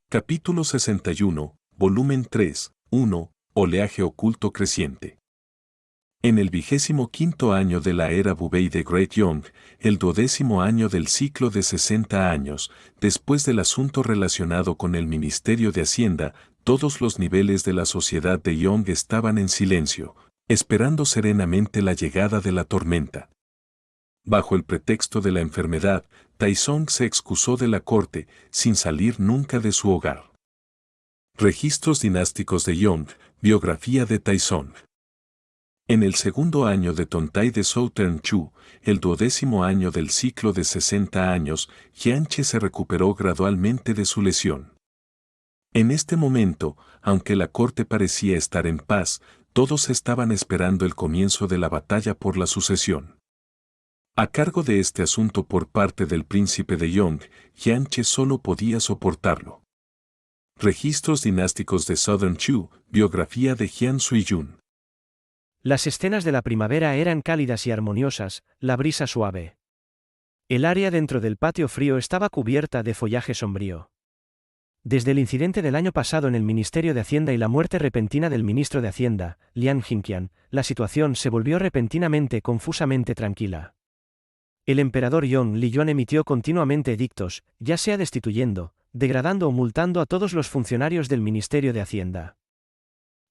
Capítulo 61, volumen 3, 1, oleaje oculto creciente. En el 25º año de la era Bubei de Great Young, el 12º año del ciclo de 60 años, después del asunto relacionado con el Ministerio de Hacienda, todos los niveles de la sociedad de Young estaban en silencio, esperando serenamente la llegada de la tormenta. Bajo el pretexto de la enfermedad, Taizong se excusó de la corte, sin salir nunca de su hogar. Registros dinásticos de Young, biografía de Taizong. En el segundo año de Tontai de Southern Chu, el 12º año del ciclo de 60 años, Jianche se recuperó gradualmente de su lesión. En este momento, aunque la corte parecía estar en paz, todos estaban esperando el comienzo de la batalla por la sucesión. A cargo de este asunto por parte del príncipe de Young, Jianche solo podía soportarlo. Registros dinásticos de Southern Chu, biografía de Jian Suiyun. Las escenas de la primavera eran cálidas y armoniosas, la brisa suave. El área dentro del patio frío estaba cubierta de follaje sombrío. Desde el incidente del año pasado en el Ministerio de Hacienda y la muerte repentina del ministro de Hacienda, Liang Jinqian, la situación se volvió repentinamente confusamente tranquila. El emperador Yong Liyuan emitió continuamente edictos, ya sea destituyendo, degradando o multando a todos los funcionarios del Ministerio de Hacienda.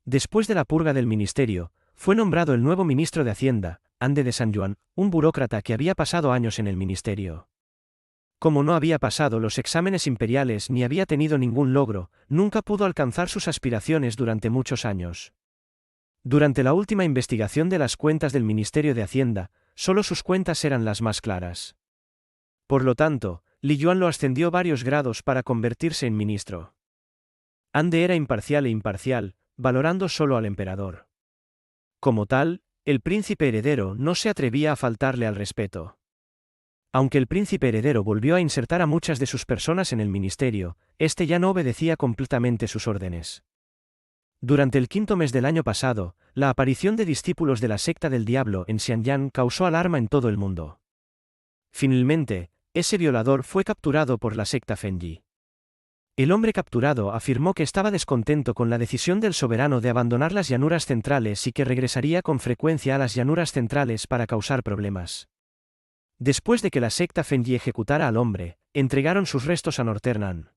Después de la purga del ministerio, fue nombrado el nuevo ministro de Hacienda, Ande de San Yuan, un burócrata que había pasado años en el ministerio. Como no había pasado los exámenes imperiales ni había tenido ningún logro, nunca pudo alcanzar sus aspiraciones durante muchos años. Durante la última investigación de las cuentas del Ministerio de Hacienda, solo sus cuentas eran las más claras. Por lo tanto, Li Yuan lo ascendió varios grados para convertirse en ministro. Ande era imparcial, valorando solo al emperador. Como tal, el príncipe heredero no se atrevía a faltarle al respeto. Aunque el príncipe heredero volvió a insertar a muchas de sus personas en el ministerio, este ya no obedecía completamente sus órdenes. Durante el 5º mes del año pasado, la aparición de discípulos de la secta del diablo en Xianyang causó alarma en todo el mundo. Finalmente, ese violador fue capturado por la secta Fenyi. El hombre capturado afirmó que estaba descontento con la decisión del soberano de abandonar las llanuras centrales y que regresaría con frecuencia a las llanuras centrales para causar problemas. Después de que la secta Fenyi ejecutara al hombre, entregaron sus restos a Norternan.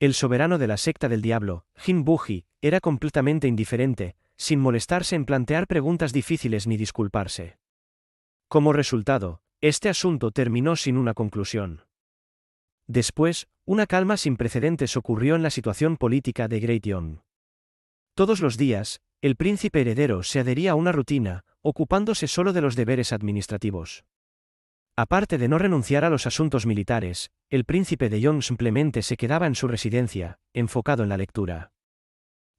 El soberano de la secta del diablo, Jin Buji, era completamente indiferente, sin molestarse en plantear preguntas difíciles ni disculparse. Como resultado, este asunto terminó sin una conclusión. Después, una calma sin precedentes ocurrió en la situación política de Great Young. Todos los días, el príncipe heredero se adhería a una rutina, ocupándose solo de los deberes administrativos. Aparte de no renunciar a los asuntos militares, el príncipe de Young simplemente se quedaba en su residencia, enfocado en la lectura.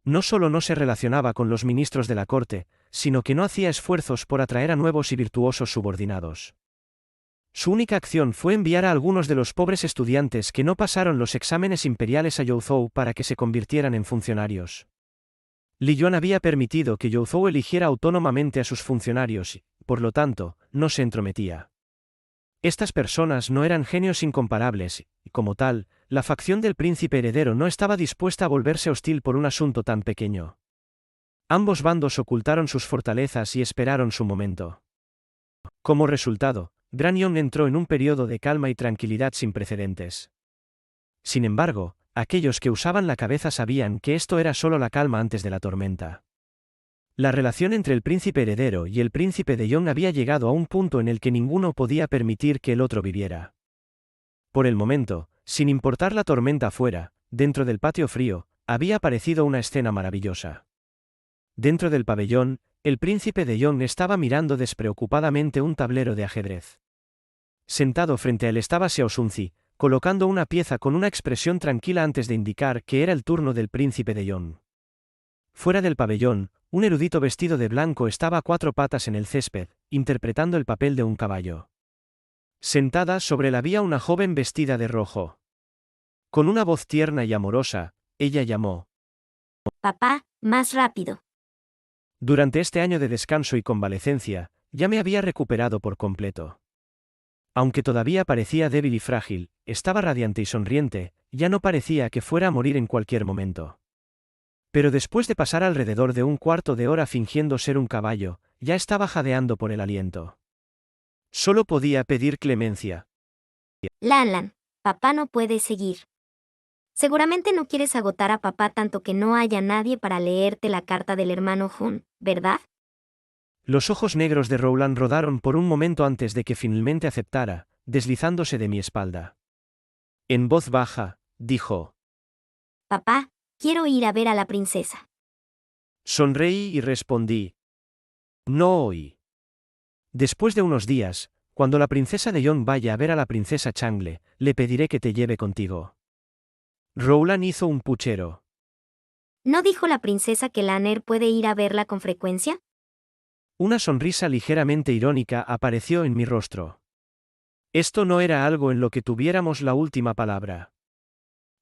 No solo no se relacionaba con los ministros de la corte, sino que no hacía esfuerzos por atraer a nuevos y virtuosos subordinados. Su única acción fue enviar a algunos de los pobres estudiantes que no pasaron los exámenes imperiales a Youzhou para que se convirtieran en funcionarios. Li Yuan había permitido que Youzhou eligiera autónomamente a sus funcionarios y, por lo tanto, no se entrometía. Estas personas no eran genios incomparables y, como tal, la facción del príncipe heredero no estaba dispuesta a volverse hostil por un asunto tan pequeño. Ambos bandos ocultaron sus fortalezas y esperaron su momento. Como resultado, Gran Young entró en un periodo de calma y tranquilidad sin precedentes. Sin embargo, aquellos que usaban la cabeza sabían que esto era solo la calma antes de la tormenta. La relación entre el príncipe heredero y el príncipe de Young había llegado a un punto en el que ninguno podía permitir que el otro viviera. Por el momento, sin importar la tormenta afuera, dentro del patio frío, había aparecido una escena maravillosa. Dentro del pabellón, el príncipe de Young estaba mirando despreocupadamente un tablero de ajedrez. Sentado frente a él estaba Xiao Sunzi, colocando una pieza con una expresión tranquila antes de indicar que era el turno del príncipe de Young. Fuera del pabellón, un erudito vestido de blanco estaba a 4 patas en el césped, interpretando el papel de un caballo. Sentada sobre él había una joven vestida de rojo. Con una voz tierna y amorosa, ella llamó: Papá, más rápido. Durante este año de descanso y convalecencia, ya me había recuperado por completo. Aunque todavía parecía débil y frágil, estaba radiante y sonriente, ya no parecía que fuera a morir en cualquier momento. Pero después de pasar alrededor de un cuarto de hora fingiendo ser un caballo, ya estaba jadeando por el aliento. Solo podía pedir clemencia. Lan, papá no puede seguir. Seguramente no quieres agotar a papá tanto que no haya nadie para leerte la carta del hermano Jun, ¿verdad? Los ojos negros de Rowland rodaron por un momento antes de que finalmente aceptara, deslizándose de mi espalda. En voz baja, dijo. Papá, quiero ir a ver a la princesa. Sonreí y respondí. No hoy. Después de unos días, cuando la princesa de Yon vaya a ver a la princesa Changle, le pediré que te lleve contigo. Rowland hizo un puchero. ¿No dijo la princesa que Lanner puede ir a verla con frecuencia? Una sonrisa ligeramente irónica apareció en mi rostro. Esto no era algo en lo que tuviéramos la última palabra.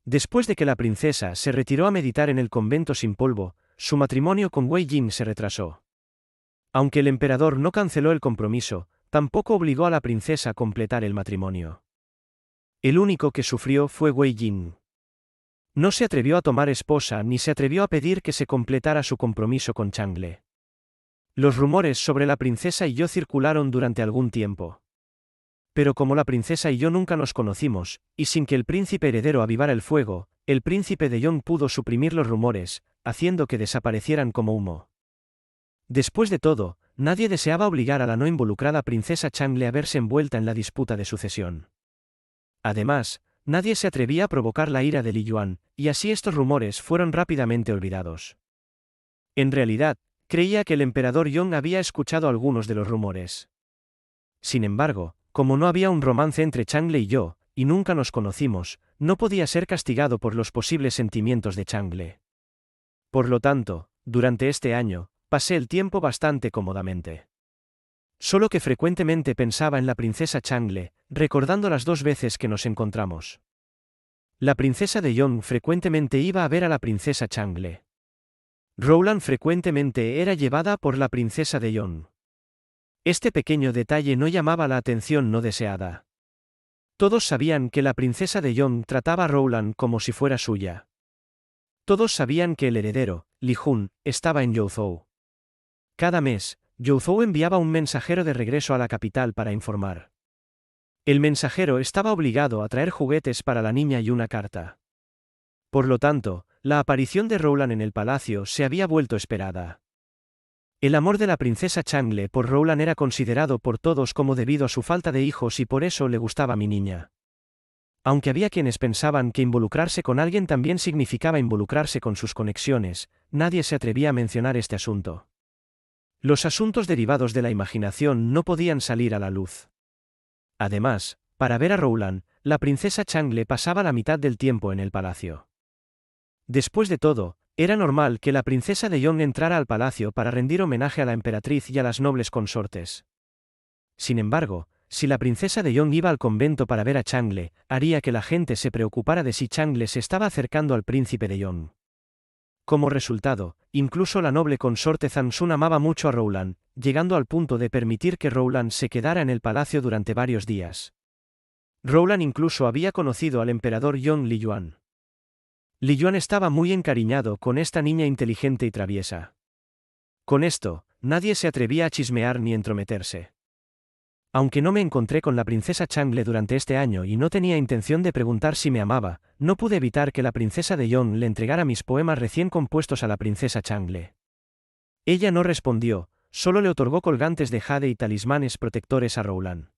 Después de que la princesa se retiró a meditar en el convento sin polvo, su matrimonio con Wei Jin se retrasó. Aunque el emperador no canceló el compromiso, tampoco obligó a la princesa a completar el matrimonio. El único que sufrió fue Wei Jin. No se atrevió a tomar esposa ni se atrevió a pedir que se completara su compromiso con Changle. Los rumores sobre la princesa y yo circularon durante algún tiempo. Pero como la princesa y yo nunca nos conocimos, y sin que el príncipe heredero avivara el fuego, el príncipe de Yon pudo suprimir los rumores, haciendo que desaparecieran como humo. Después de todo, nadie deseaba obligar a la no involucrada princesa Changle a verse envuelta en la disputa de sucesión. Además, nadie se atrevía a provocar la ira de Li Yuan, y así estos rumores fueron rápidamente olvidados. En realidad, creía que el emperador Yong había escuchado algunos de los rumores. Sin embargo, como no había un romance entre Changle y yo, y nunca nos conocimos, no podía ser castigado por los posibles sentimientos de Changle. Por lo tanto, durante este año, pasé el tiempo bastante cómodamente. Solo que frecuentemente pensaba en la princesa Changle, recordando las 2 veces que nos encontramos. La princesa de Yong frecuentemente iba a ver a la princesa Changle. Rowland frecuentemente era llevada por la princesa de Yong. Este pequeño detalle no llamaba la atención no deseada. Todos sabían que la princesa de Yong trataba a Rowland como si fuera suya. Todos sabían que el heredero, Li Jun, estaba en Youzhou. Cada mes, Youzhou enviaba un mensajero de regreso a la capital para informar. El mensajero estaba obligado a traer juguetes para la niña y una carta. Por lo tanto, la aparición de Rowland en el palacio se había vuelto esperada. El amor de la princesa Changle por Rowland era considerado por todos como debido a su falta de hijos y por eso le gustaba mi niña. Aunque había quienes pensaban que involucrarse con alguien también significaba involucrarse con sus conexiones, nadie se atrevía a mencionar este asunto. Los asuntos derivados de la imaginación no podían salir a la luz. Además, para ver a Rowland, la princesa Changle pasaba la mitad del tiempo en el palacio. Después de todo, era normal que la princesa de Yong entrara al palacio para rendir homenaje a la emperatriz y a las nobles consortes. Sin embargo, si la princesa de Yong iba al convento para ver a Changle, haría que la gente se preocupara de si Changle se estaba acercando al príncipe de Yong. Como resultado, incluso la noble consorte Zansun amaba mucho a Rowland, llegando al punto de permitir que Rowland se quedara en el palacio durante varios días. Rowland incluso había conocido al emperador Yong Li Yuan. Li Yuan estaba muy encariñado con esta niña inteligente y traviesa. Con esto, nadie se atrevía a chismear ni entrometerse. Aunque no me encontré con la princesa Changle durante este año y no tenía intención de preguntar si me amaba, no pude evitar que la princesa de Yong le entregara mis poemas recién compuestos a la princesa Changle. Ella no respondió, solo le otorgó colgantes de jade y talismanes protectores a Rowland.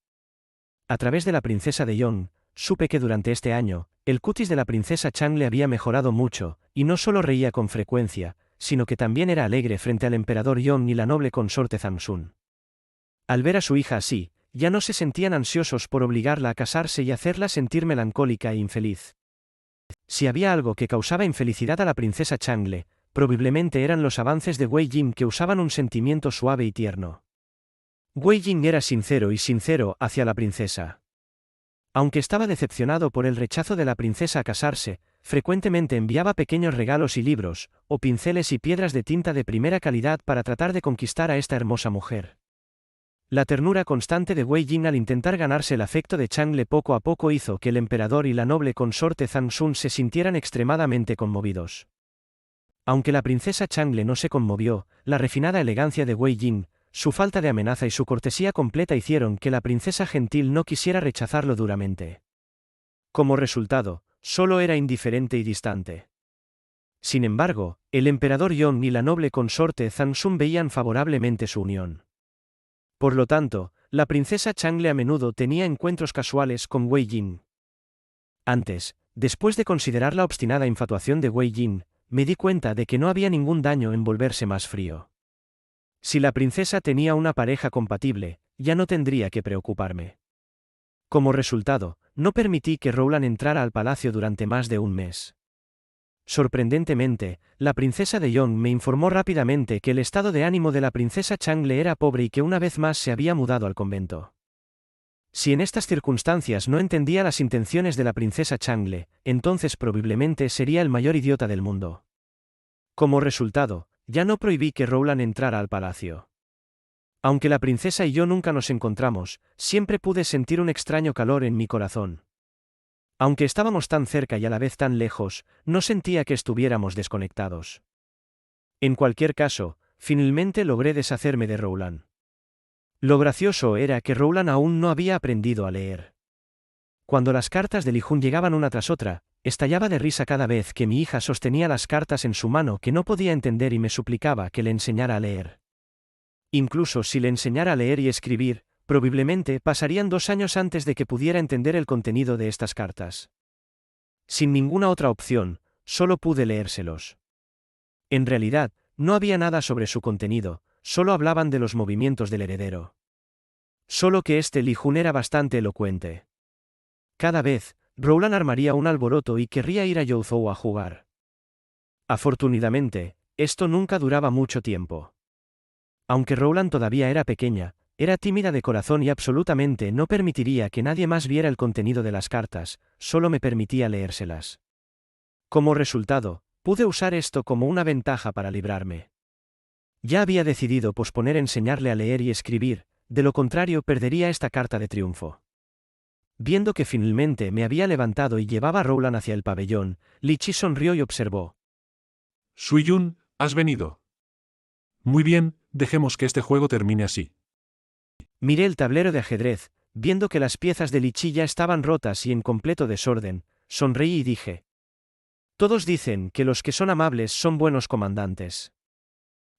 A través de la princesa de Yong, supe que durante este año, el cutis de la princesa Changle había mejorado mucho, y no solo reía con frecuencia, sino que también era alegre frente al emperador Yong y la noble consorte Zansun. Al ver a su hija así, ya no se sentían ansiosos por obligarla a casarse y hacerla sentir melancólica e infeliz. Si había algo que causaba infelicidad a la princesa Changle, probablemente eran los avances de Wei Jin que usaban un sentimiento suave y tierno. Wei Jin era sincero hacia la princesa. Aunque estaba decepcionado por el rechazo de la princesa a casarse, frecuentemente enviaba pequeños regalos y libros, o pinceles y piedras de tinta de primera calidad para tratar de conquistar a esta hermosa mujer. La ternura constante de Wei Jin al intentar ganarse el afecto de Changle poco a poco hizo que el emperador y la noble consorte Zhang Sun se sintieran extremadamente conmovidos. Aunque la princesa Changle no se conmovió, la refinada elegancia de Wei Jin, su falta de amenaza y su cortesía completa hicieron que la princesa gentil no quisiera rechazarlo duramente. Como resultado, solo era indiferente y distante. Sin embargo, el emperador Yong y la noble consorte Zhang Sun veían favorablemente su unión. Por lo tanto, la princesa Changle a menudo tenía encuentros casuales con Wei Jin. Antes, después de considerar la obstinada infatuación de Wei Jin, me di cuenta de que no había ningún daño en volverse más frío. Si la princesa tenía una pareja compatible, ya no tendría que preocuparme. Como resultado, no permití que Rowland entrara al palacio durante más de un mes. Sorprendentemente, la princesa de Yong me informó rápidamente que el estado de ánimo de la princesa Changle era pobre y que una vez más se había mudado al convento. Si en estas circunstancias no entendía las intenciones de la princesa Changle, entonces probablemente sería el mayor idiota del mundo. Como resultado, ya no prohibí que Rowland entrara al palacio. Aunque la princesa y yo nunca nos encontramos, siempre pude sentir un extraño calor en mi corazón. Aunque estábamos tan cerca y a la vez tan lejos, no sentía que estuviéramos desconectados. En cualquier caso, finalmente logré deshacerme de Rowland. Lo gracioso era que Rowland aún no había aprendido a leer. Cuando las cartas de Li Jun llegaban una tras otra, estallaba de risa cada vez que mi hija sostenía las cartas en su mano que no podía entender y me suplicaba que le enseñara a leer. Incluso si le enseñara a leer y escribir, probablemente pasarían 2 años antes de que pudiera entender el contenido de estas cartas. Sin ninguna otra opción, solo pude leérselos. En realidad, no había nada sobre su contenido, solo hablaban de los movimientos del heredero. Solo que Li Jun era bastante elocuente. Cada vez, Rowland armaría un alboroto y querría ir a Youzhou a jugar. Afortunadamente, esto nunca duraba mucho tiempo. Aunque Rowland todavía era pequeña, era tímida de corazón y absolutamente no permitiría que nadie más viera el contenido de las cartas, solo me permitía leérselas. Como resultado, pude usar esto como una ventaja para librarme. Ya había decidido posponer enseñarle a leer y escribir, de lo contrario perdería esta carta de triunfo. Viendo que finalmente me había levantado y llevaba a Rowland hacia el pabellón, Li Chi sonrió y observó. Sui-Yun, ¿has venido? Muy bien, dejemos que este juego termine así. Miré el tablero de ajedrez, viendo que las piezas de Li Chi ya estaban rotas y en completo desorden, sonreí y dije. Todos dicen que los que son amables son buenos comandantes.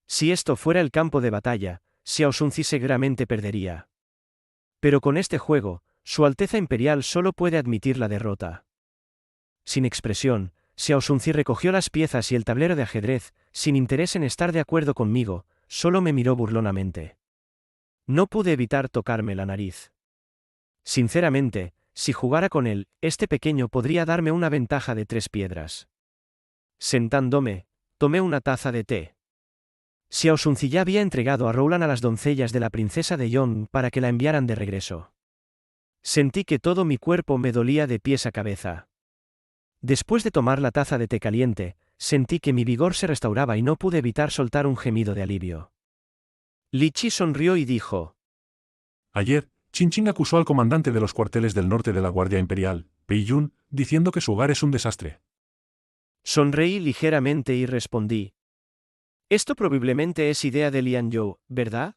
Si esto fuera el campo de batalla, Xiao Zunzi seguramente perdería. Pero con este juego, Su Alteza Imperial solo puede admitir la derrota. Sin expresión, Xiao Zunzi recogió las piezas y el tablero de ajedrez, sin interés en estar de acuerdo conmigo, solo me miró burlonamente. No pude evitar tocarme la nariz. Sinceramente, si jugara con él, este pequeño podría darme una ventaja de 3 piedras. Sentándome, tomé una taza de té. Xiao Zunzi ya había entregado a Rowland a las doncellas de la princesa de Yong para que la enviaran de regreso. Sentí que todo mi cuerpo me dolía de pies a cabeza. Después de tomar la taza de té caliente, sentí que mi vigor se restauraba y no pude evitar soltar un gemido de alivio. Li Chi sonrió y dijo. Ayer, Qin Qin acusó al comandante de los cuarteles del norte de la Guardia Imperial, Pei Yun, diciendo que su hogar es un desastre. Sonreí ligeramente y respondí. Esto probablemente es idea de Lian Zhou, ¿verdad?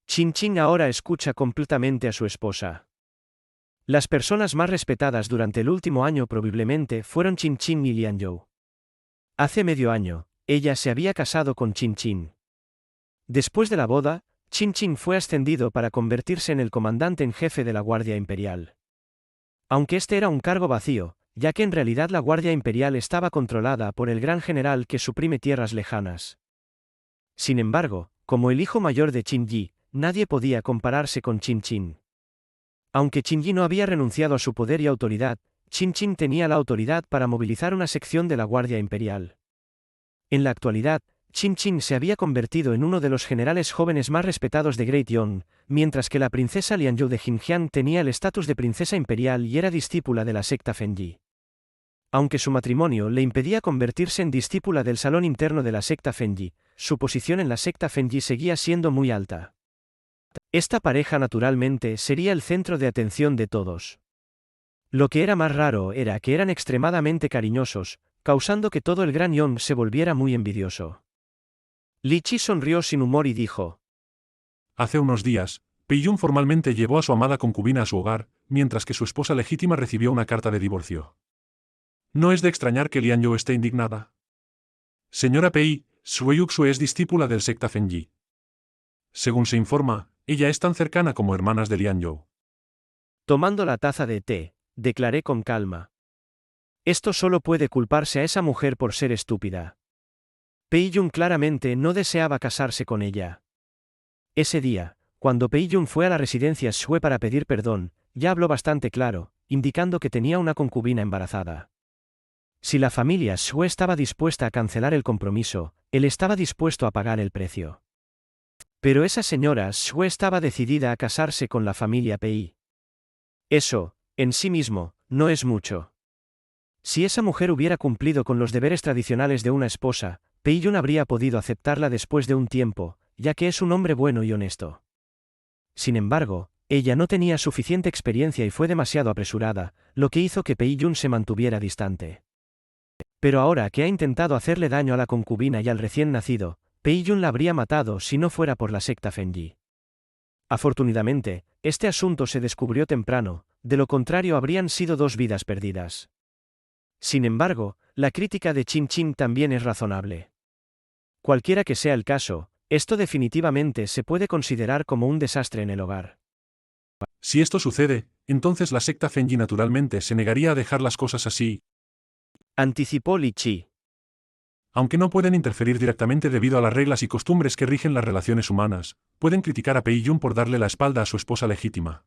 Qin Qin ahora escucha completamente a su esposa. Las personas más respetadas durante el último año probablemente fueron Qin Qin y Lian Zhou. Hace medio año, ella se había casado con Qin Qin. Después de la boda, Qin Qin fue ascendido para convertirse en el comandante en jefe de la Guardia Imperial. Aunque este era un cargo vacío, ya que en realidad la Guardia Imperial estaba controlada por el gran general que suprime tierras lejanas. Sin embargo, como el hijo mayor de Qin Yi, nadie podía compararse con Qin Qin. Aunque Qin Yi no había renunciado a su poder y autoridad, Qin Qin tenía la autoridad para movilizar una sección de la Guardia Imperial. En la actualidad, Qin Qin se había convertido en uno de los generales jóvenes más respetados de Great Yong, mientras que la princesa Lianzhou de Xinjiang tenía el estatus de princesa imperial y era discípula de la secta Fengyi. Aunque su matrimonio le impedía convertirse en discípula del salón interno de la secta Fengyi, su posición en la secta Fengyi seguía siendo muy alta. Esta pareja naturalmente sería el centro de atención de todos. Lo que era más raro era que eran extremadamente cariñosos, causando que todo el Gran Yong se volviera muy envidioso. Li Chi sonrió sin humor y dijo: Hace unos días, Pei Yun formalmente llevó a su amada concubina a su hogar, mientras que su esposa legítima recibió una carta de divorcio. No es de extrañar que Lian Yu esté indignada. Señora Pei, Sui Yuxue es discípula del secta Fengyi. Según se informa, ella es tan cercana como hermanas de Lian Yu. Tomando la taza de té, declaré con calma: esto solo puede culparse a esa mujer por ser estúpida. Pei Yun claramente no deseaba casarse con ella. Ese día, cuando Pei Yun fue a la residencia Shui para pedir perdón, ya habló bastante claro, indicando que tenía una concubina embarazada. Si la familia Shui estaba dispuesta a cancelar el compromiso, él estaba dispuesto a pagar el precio. Pero esa señora Shui estaba decidida a casarse con la familia Pei. Eso, en sí mismo, no es mucho. Si esa mujer hubiera cumplido con los deberes tradicionales de una esposa, Pei Yun habría podido aceptarla después de un tiempo, ya que es un hombre bueno y honesto. Sin embargo, ella no tenía suficiente experiencia y fue demasiado apresurada, lo que hizo que Pei Yun se mantuviera distante. Pero ahora que ha intentado hacerle daño a la concubina y al recién nacido, Pei Yun la habría matado si no fuera por la secta Fengyi. Afortunadamente, este asunto se descubrió temprano, de lo contrario habrían sido 2 vidas perdidas. Sin embargo, la crítica de Chin Chin también es razonable. Cualquiera que sea el caso, esto definitivamente se puede considerar como un desastre en el hogar. Si esto sucede, entonces la secta Fengyi naturalmente se negaría a dejar las cosas así. Anticipó Li Chi. Aunque no pueden interferir directamente debido a las reglas y costumbres que rigen las relaciones humanas, pueden criticar a Pei Yun por darle la espalda a su esposa legítima.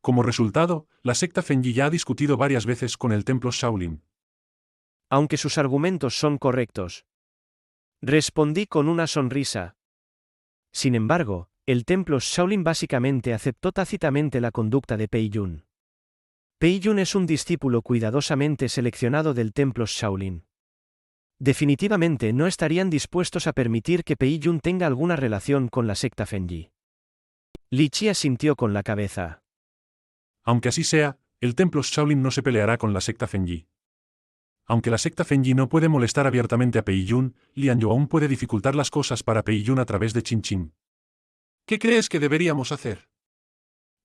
Como resultado, la secta Fengyi ya ha discutido varias veces con el templo Shaolin. Aunque sus argumentos son correctos. Respondí con una sonrisa. Sin embargo, el templo Shaolin básicamente aceptó tácitamente la conducta de Pei Yun. Pei Yun es un discípulo cuidadosamente seleccionado del templo Shaolin. Definitivamente no estarían dispuestos a permitir que Pei Yun tenga alguna relación con la secta Fengyi. Li Chi asintió con la cabeza. Aunque así sea, el templo Shaolin no se peleará con la secta Fengyi. Aunque la secta Fengyi no puede molestar abiertamente a Pei Yun, Lian Yu aún puede dificultar las cosas para Pei Yun a través de Chin Chin. ¿Qué crees que deberíamos hacer?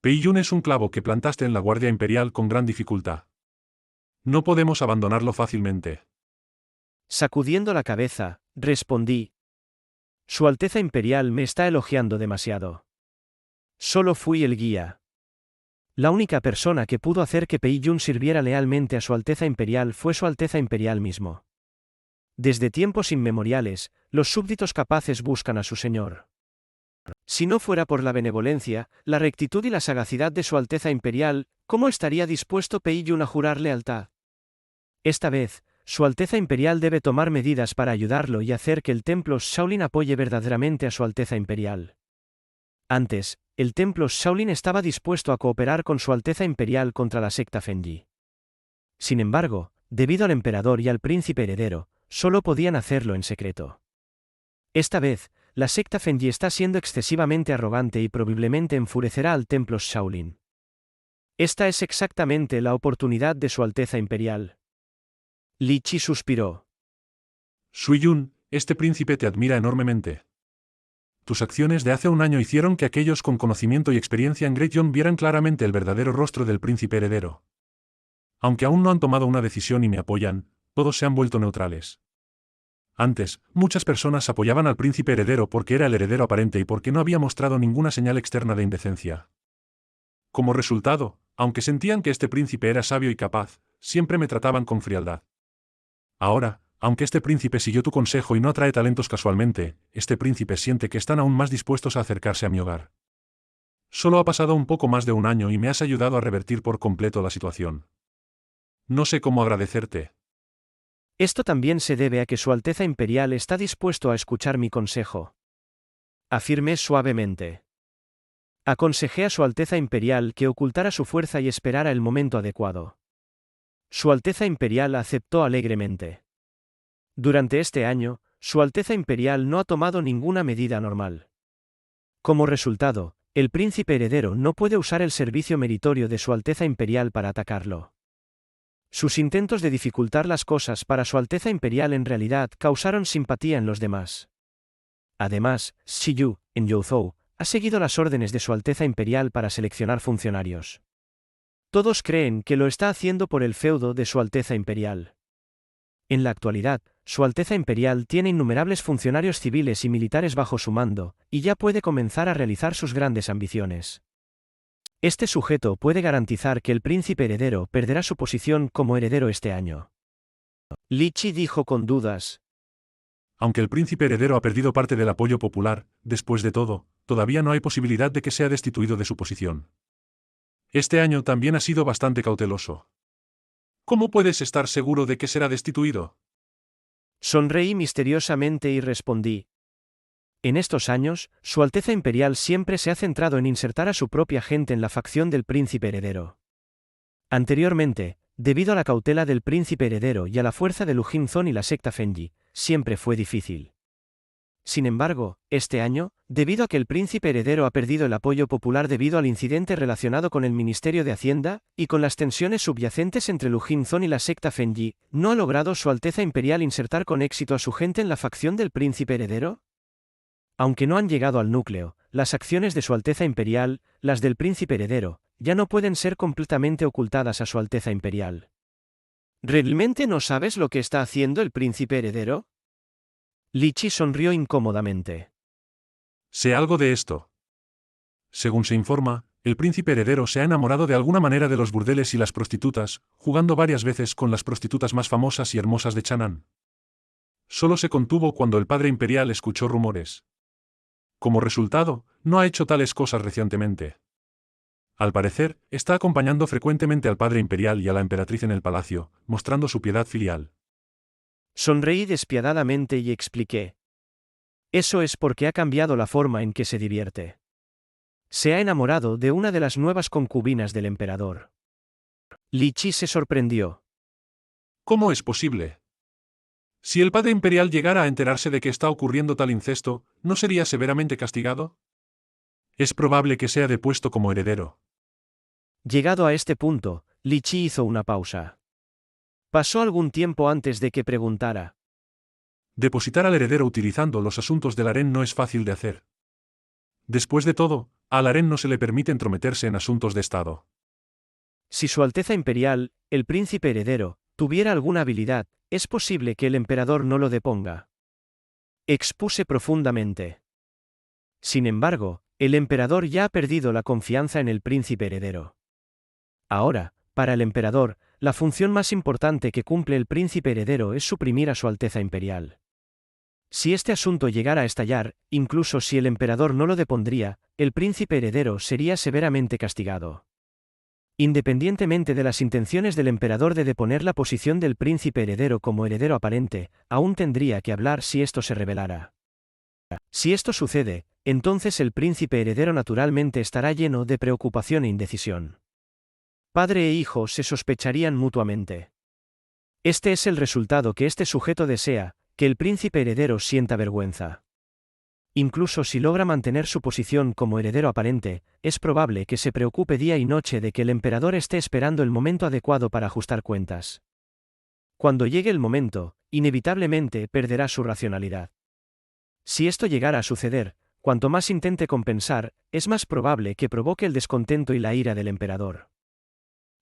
Pei Yun es un clavo que plantaste en la Guardia Imperial con gran dificultad. No podemos abandonarlo fácilmente. Sacudiendo la cabeza, respondí: Su Alteza Imperial me está elogiando demasiado. Solo fui el guía. La única persona que pudo hacer que Pei Yun sirviera lealmente a Su Alteza Imperial fue Su Alteza Imperial mismo. Desde tiempos inmemoriales, los súbditos capaces buscan a su señor. Si no fuera por la benevolencia, la rectitud y la sagacidad de Su Alteza Imperial, ¿cómo estaría dispuesto Pei Yun a jurar lealtad? Esta vez, Su Alteza Imperial debe tomar medidas para ayudarlo y hacer que el templo Shaolin apoye verdaderamente a Su Alteza Imperial. Antes, el templo Shaolin estaba dispuesto a cooperar con Su Alteza Imperial contra la secta Fengyi. Sin embargo, debido al emperador y al príncipe heredero, solo podían hacerlo en secreto. Esta vez, la secta Fengyi está siendo excesivamente arrogante y probablemente enfurecerá al templo Shaolin. Esta es exactamente la oportunidad de Su Alteza Imperial. Li Chi suspiró. Sui Yun, este príncipe te admira enormemente. Tus acciones de hace un año hicieron que aquellos con conocimiento y experiencia en Great Yong vieran claramente el verdadero rostro del príncipe heredero. Aunque aún no han tomado una decisión y me apoyan, todos se han vuelto neutrales. Antes, muchas personas apoyaban al príncipe heredero porque era el heredero aparente y porque no había mostrado ninguna señal externa de indecencia. Como resultado, aunque sentían que este príncipe era sabio y capaz, siempre me trataban con frialdad. Ahora, aunque este príncipe siguió tu consejo y no atrae talentos casualmente, este príncipe siente que están aún más dispuestos a acercarse a mi hogar. Solo ha pasado un poco más de un año y me has ayudado a revertir por completo la situación. No sé cómo agradecerte. Esto también se debe a que Su Alteza Imperial está dispuesto a escuchar mi consejo. Afirmé suavemente. Aconsejé a Su Alteza Imperial que ocultara su fuerza y esperara el momento adecuado. Su Alteza Imperial aceptó alegremente. Durante este año, Su Alteza Imperial no ha tomado ninguna medida normal. Como resultado, El príncipe heredero no puede usar el servicio meritorio de Su Alteza Imperial para atacarlo. Sus intentos de dificultar las cosas para Su Alteza Imperial en realidad causaron simpatía en los demás. Además, Shiyu, en Youzhou, ha seguido las órdenes de Su Alteza Imperial para seleccionar funcionarios. Todos creen que lo está haciendo por el feudo de Su Alteza Imperial. En la actualidad, Su Alteza Imperial tiene innumerables funcionarios civiles y militares bajo su mando, y ya puede comenzar a realizar sus grandes ambiciones. Este sujeto puede garantizar que el príncipe heredero perderá su posición como heredero este año. Li Qi dijo con dudas. Aunque el príncipe heredero ha perdido parte del apoyo popular, después de todo, todavía no hay posibilidad de que sea destituido de su posición. Este año también ha sido bastante cauteloso. ¿Cómo puedes estar seguro de que será destituido? Sonreí misteriosamente y respondí. En estos años, Su Alteza Imperial siempre se ha centrado en insertar a su propia gente en la facción del príncipe heredero. Anteriormente, debido a la cautela del príncipe heredero y a la fuerza de Lu Jinzong y la secta Fengyi, siempre fue difícil. Sin embargo, este año, debido a que el príncipe heredero ha perdido el apoyo popular debido al incidente relacionado con el Ministerio de Hacienda, y con las tensiones subyacentes entre Lu Jinzong y la secta Fengyi, ¿no ha logrado Su Alteza Imperial insertar con éxito a su gente en la facción del príncipe heredero? Aunque no han llegado al núcleo, las acciones de Su Alteza Imperial, las del príncipe heredero, ya no pueden ser completamente ocultadas a Su Alteza Imperial. ¿Realmente no sabes lo que está haciendo el príncipe heredero? Li Qi sonrió incómodamente. Sé algo de esto. Según se informa, el príncipe heredero se ha enamorado de alguna manera de los burdeles y las prostitutas, jugando varias veces con las prostitutas más famosas y hermosas de Chan'an. Solo se contuvo cuando el padre imperial escuchó rumores. Como resultado, no ha hecho tales cosas recientemente. Al parecer, está acompañando frecuentemente al padre imperial y a la emperatriz en el palacio, mostrando su piedad filial. Sonreí despiadadamente y expliqué. Eso es porque ha cambiado la forma en que se divierte. Se ha enamorado de una de las nuevas concubinas del emperador. Li Qi se sorprendió. ¿Cómo es posible? Si el padre imperial llegara a enterarse de que está ocurriendo tal incesto, ¿no sería severamente castigado? Es probable que sea depuesto como heredero. Llegado a este punto, Li Qi hizo una pausa. Pasó algún tiempo antes de que preguntara. Depositar al heredero utilizando los asuntos del harén no es fácil de hacer. Después de todo, al harén no se le permite entrometerse en asuntos de Estado. Si Su Alteza Imperial, el príncipe heredero, tuviera alguna habilidad, es posible que el emperador no lo deponga. Expuse profundamente. Sin embargo, el emperador ya ha perdido la confianza en el príncipe heredero. Ahora, para el emperador, la función más importante que cumple el príncipe heredero es suprimir a Su Alteza Imperial. Si este asunto llegara a estallar, incluso si el emperador no lo depondría, el príncipe heredero sería severamente castigado. Independientemente de las intenciones del emperador de deponer la posición del príncipe heredero como heredero aparente, aún tendría que hablar si esto se revelara. Si esto sucede, entonces el príncipe heredero naturalmente estará lleno de preocupación e indecisión. Padre e hijo se sospecharían mutuamente. Este es el resultado que este sujeto desea, que el príncipe heredero sienta vergüenza. Incluso si logra mantener su posición como heredero aparente, es probable que se preocupe día y noche de que el emperador esté esperando el momento adecuado para ajustar cuentas. Cuando llegue el momento, inevitablemente perderá su racionalidad. Si esto llegara a suceder, cuanto más intente compensar, es más probable que provoque el descontento y la ira del emperador.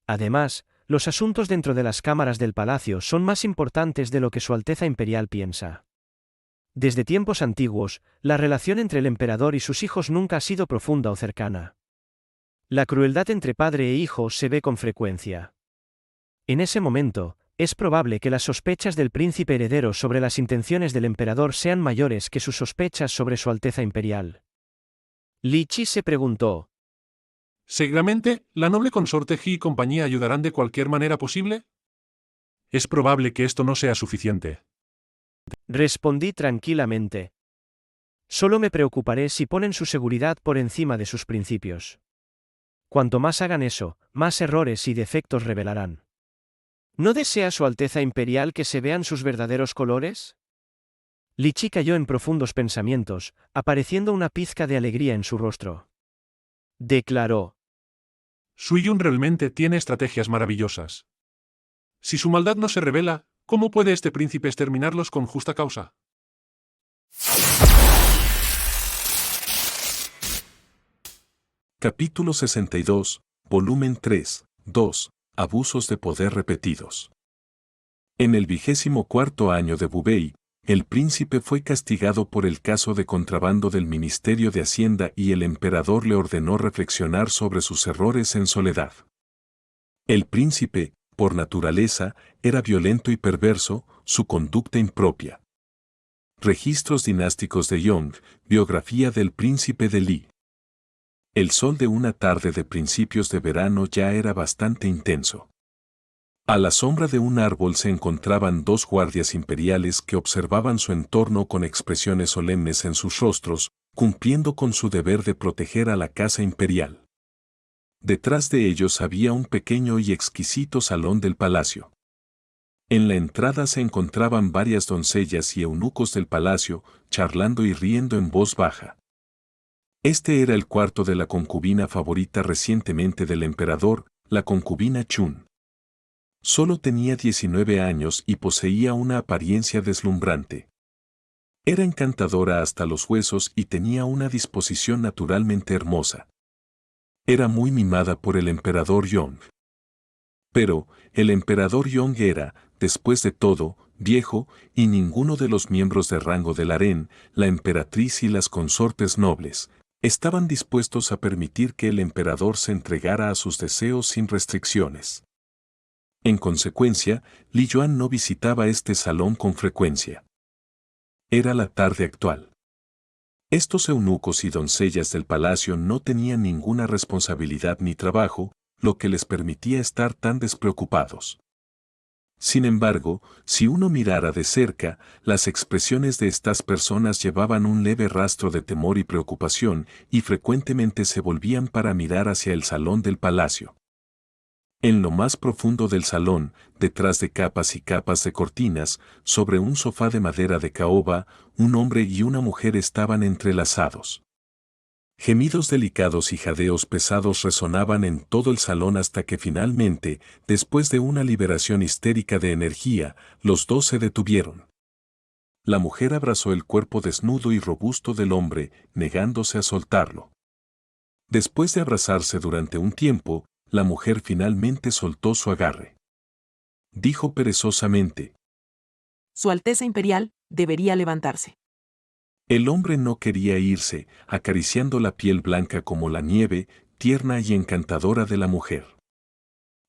Además, los asuntos dentro de las cámaras del palacio son más importantes de lo que Su Alteza Imperial piensa. Desde tiempos antiguos, la relación entre el emperador y sus hijos nunca ha sido profunda o cercana. La crueldad entre padre e hijo se ve con frecuencia. En ese momento, es probable que las sospechas del príncipe heredero sobre las intenciones del emperador sean mayores que sus sospechas sobre Su Alteza Imperial. Li Qi se preguntó. ¿Seguramente, la noble consorte Ji y compañía ayudarán de cualquier manera posible? Es probable que esto no sea suficiente. Respondí tranquilamente. Solo me preocuparé si ponen su seguridad por encima de sus principios. Cuanto más hagan eso, más errores y defectos revelarán. ¿No desea Su Alteza Imperial que se vean sus verdaderos colores? Li Qi cayó en profundos pensamientos, apareciendo una pizca de alegría en su rostro. declaró. Sui-Yun realmente tiene estrategias maravillosas. Si su maldad no se revela, ¿cómo puede este príncipe exterminarlos con justa causa? Capítulo 62, volumen 3, 2. Abusos de poder repetidos. En el 24º año de Bubei, el príncipe fue castigado por el caso de contrabando del Ministerio de Hacienda y el emperador le ordenó reflexionar sobre sus errores en soledad. El príncipe, por naturaleza, era violento y perverso, su conducta impropia. Registros dinásticos de Yong, biografía del príncipe de Li. El sol de una tarde de principios de verano ya era bastante intenso. A la sombra de un árbol se encontraban dos guardias imperiales que observaban su entorno con expresiones solemnes en sus rostros, cumpliendo con su deber de proteger a la casa imperial. Detrás de ellos había un pequeño y exquisito salón del palacio. En la entrada se encontraban varias doncellas y eunucos del palacio, charlando y riendo en voz baja. Este era el cuarto de la concubina favorita recientemente del emperador, la concubina Chun. Solo tenía 19 años y poseía una apariencia deslumbrante. Era encantadora hasta los huesos y tenía una disposición naturalmente hermosa. Era muy mimada por el emperador Yong. Pero, el emperador Yong era, después de todo, viejo, y ninguno de los miembros de rango del harén, la emperatriz y las consortes nobles, estaban dispuestos a permitir que el emperador se entregara a sus deseos sin restricciones. En consecuencia, Li Yuan no visitaba este salón con frecuencia. Era la tarde actual. Estos eunucos y doncellas del palacio no tenían ninguna responsabilidad ni trabajo, lo que les permitía estar tan despreocupados. Sin embargo, si uno mirara de cerca, las expresiones de estas personas llevaban un leve rastro de temor y preocupación, y frecuentemente se volvían para mirar hacia el salón del palacio. En lo más profundo del salón, detrás de capas y capas de cortinas, sobre un sofá de madera de caoba, un hombre y una mujer estaban entrelazados. Gemidos delicados y jadeos pesados resonaban en todo el salón hasta que finalmente, después de una liberación histérica de energía, los dos se detuvieron. La mujer abrazó el cuerpo desnudo y robusto del hombre, negándose a soltarlo. Después de abrazarse durante un tiempo, la mujer finalmente soltó su agarre. Dijo perezosamente: Su Alteza Imperial debería levantarse. El hombre no quería irse, acariciando la piel blanca como la nieve, tierna y encantadora de la mujer.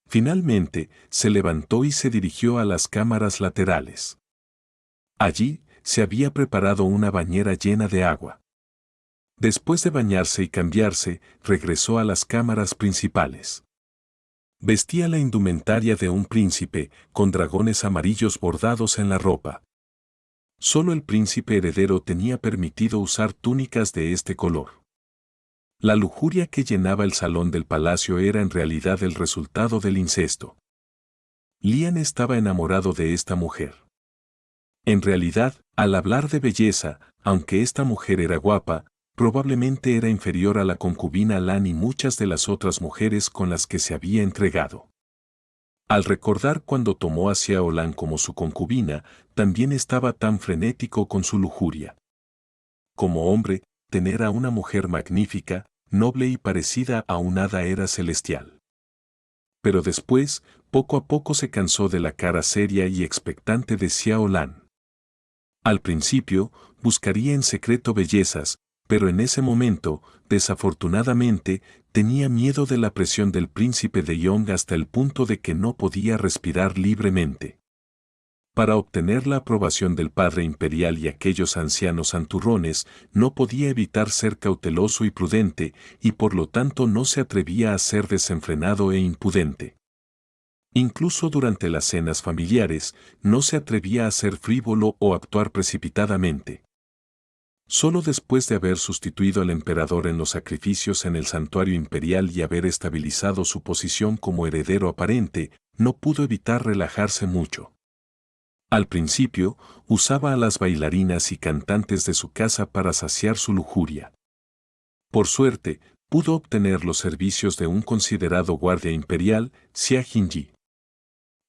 Finalmente, se levantó y se dirigió a las cámaras laterales. Allí, se había preparado una bañera llena de agua. Después de bañarse y cambiarse, regresó a las cámaras principales. Vestía la indumentaria de un príncipe, con dragones amarillos bordados en la ropa. Solo el príncipe heredero tenía permitido usar túnicas de este color. La lujuria que llenaba el salón del palacio era en realidad el resultado del incesto. Lian estaba enamorado de esta mujer. En realidad, al hablar de belleza, aunque esta mujer era guapa, probablemente era inferior a la concubina Lan y muchas de las otras mujeres con las que se había entregado. Al recordar cuando tomó a Xiao Lan como su concubina, también estaba tan frenético con su lujuria. Como hombre, tener a una mujer magnífica, noble y parecida a un hada era celestial. Pero después, poco a poco se cansó de la cara seria y expectante de Xiao Lan. Al principio, buscaría en secreto bellezas, pero en ese momento, desafortunadamente, tenía miedo de la presión del príncipe de Yong hasta el punto de que no podía respirar libremente. Para obtener la aprobación del padre imperial y aquellos ancianos santurrones, no podía evitar ser cauteloso y prudente, y por lo tanto no se atrevía a ser desenfrenado e impudente. Incluso durante las cenas familiares, no se atrevía a ser frívolo o actuar precipitadamente. Solo después de haber sustituido al emperador en los sacrificios en el santuario imperial y haber estabilizado su posición como heredero aparente, no pudo evitar relajarse mucho. Al principio, usaba a las bailarinas y cantantes de su casa para saciar su lujuria. Por suerte, pudo obtener los servicios de un considerado guardia imperial, Xia Jinji.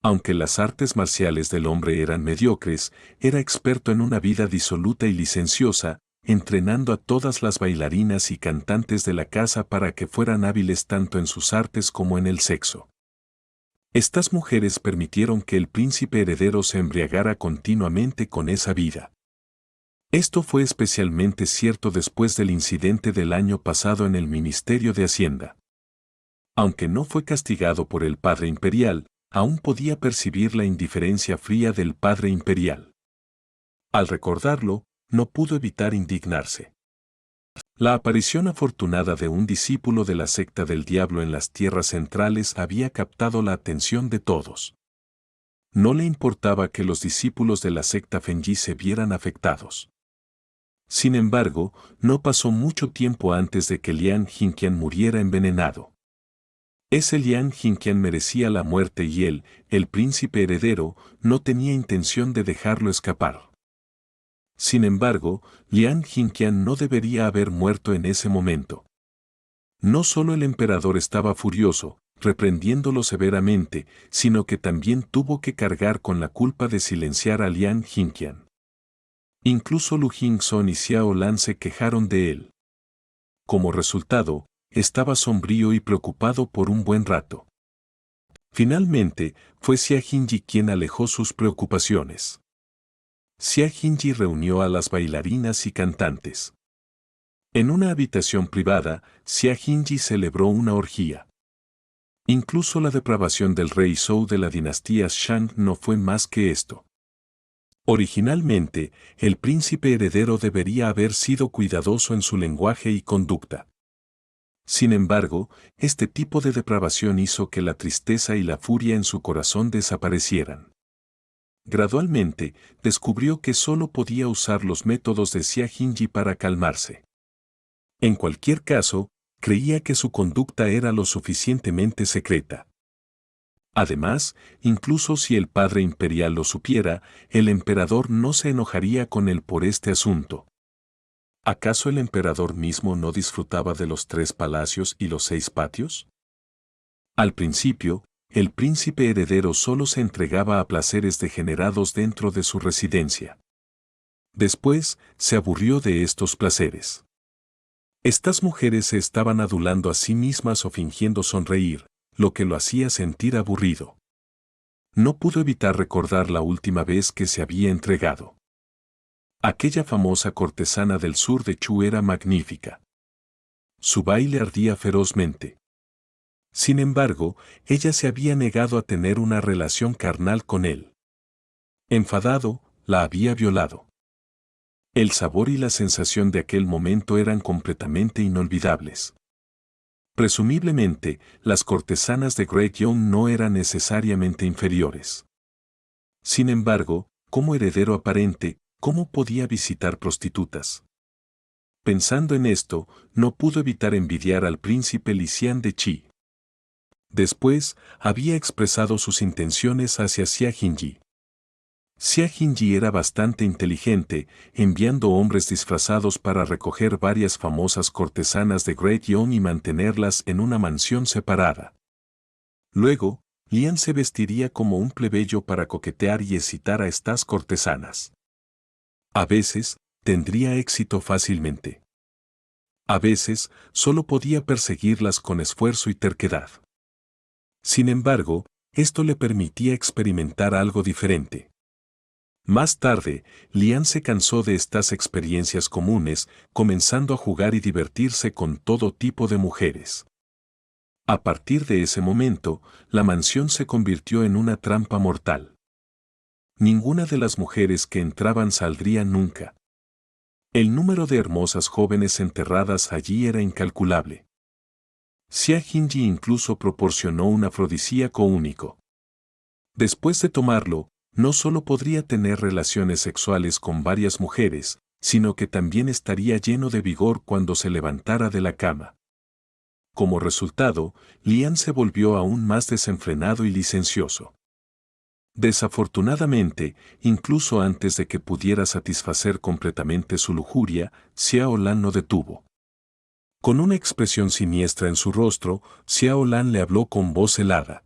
Aunque las artes marciales del hombre eran mediocres, era experto en una vida disoluta y licenciosa, entrenando a todas las bailarinas y cantantes de la casa para que fueran hábiles tanto en sus artes como en el sexo. Estas mujeres permitieron que el príncipe heredero se embriagara continuamente con esa vida. Esto fue especialmente cierto después del incidente del año pasado en el Ministerio de Hacienda. Aunque no fue castigado por el padre imperial, aún podía percibir la indiferencia fría del padre imperial. Al recordarlo, no pudo evitar indignarse. La aparición afortunada de un discípulo de la secta del diablo en las tierras centrales había captado la atención de todos. No le importaba que los discípulos de la secta Fengyi se vieran afectados. Sin embargo, no pasó mucho tiempo antes de que Lian Jinqian muriera envenenado. Ese Lian Jinqian merecía la muerte y él, el príncipe heredero, no tenía intención de dejarlo escapar. Sin embargo, Lian Jinqian no debería haber muerto en ese momento. No solo el emperador estaba furioso, reprendiéndolo severamente, sino que también tuvo que cargar con la culpa de silenciar a Lian Jinqian. Incluso Lu Jingzong y Xiao Lan se quejaron de él. Como resultado, estaba sombrío y preocupado por un buen rato. Finalmente, fue Xia Jinji quien alejó sus preocupaciones. Xia Jinji reunió a las bailarinas y cantantes. En una habitación privada, Xia Jinji celebró una orgía. Incluso la depravación del rey Zhou de la dinastía Shang no fue más que esto. Originalmente, el príncipe heredero debería haber sido cuidadoso en su lenguaje y conducta. Sin embargo, este tipo de depravación hizo que la tristeza y la furia en su corazón desaparecieran. Gradualmente, descubrió que solo podía usar los métodos de Xia Jinji para calmarse. En cualquier caso, creía que su conducta era lo suficientemente secreta. Además, incluso si el padre imperial lo supiera, el emperador no se enojaría con él por este asunto. ¿Acaso el emperador mismo no disfrutaba de los 3 palacios y los 6 patios? Al principio, el príncipe heredero solo se entregaba a placeres degenerados dentro de su residencia. Después, se aburrió de estos placeres. Estas mujeres se estaban adulando a sí mismas o fingiendo sonreír, lo que lo hacía sentir aburrido. No pudo evitar recordar la última vez que se había entregado. Aquella famosa cortesana del sur de Chu era magnífica. Su baile ardía ferozmente. Sin embargo, ella se había negado a tener una relación carnal con él. Enfadado, la había violado. El sabor y la sensación de aquel momento eran completamente inolvidables. Presumiblemente, las cortesanas de Great Young no eran necesariamente inferiores. Sin embargo, como heredero aparente, ¿cómo podía visitar prostitutas? Pensando en esto, no pudo evitar envidiar al príncipe Lixian de Qi. Después, había expresado sus intenciones hacia Xia Jinji. Xia Jinji era bastante inteligente, enviando hombres disfrazados para recoger varias famosas cortesanas de Great Young y mantenerlas en una mansión separada. Luego, Lian se vestiría como un plebeyo para coquetear y excitar a estas cortesanas. A veces, tendría éxito fácilmente. A veces, solo podía perseguirlas con esfuerzo y terquedad. Sin embargo, esto le permitía experimentar algo diferente. Más tarde, Lian se cansó de estas experiencias comunes, comenzando a jugar y divertirse con todo tipo de mujeres. A partir de ese momento, la mansión se convirtió en una trampa mortal. Ninguna de las mujeres que entraban saldría nunca. El número de hermosas jóvenes enterradas allí era incalculable. Xia Jinji incluso proporcionó un afrodisíaco único. Después de tomarlo, no solo podría tener relaciones sexuales con varias mujeres, sino que también estaría lleno de vigor cuando se levantara de la cama. Como resultado, Lian se volvió aún más desenfrenado y licencioso. Desafortunadamente, incluso antes de que pudiera satisfacer completamente su lujuria, Xiao Lan no detuvo. Con una expresión siniestra en su rostro, Xiao Lan le habló con voz helada.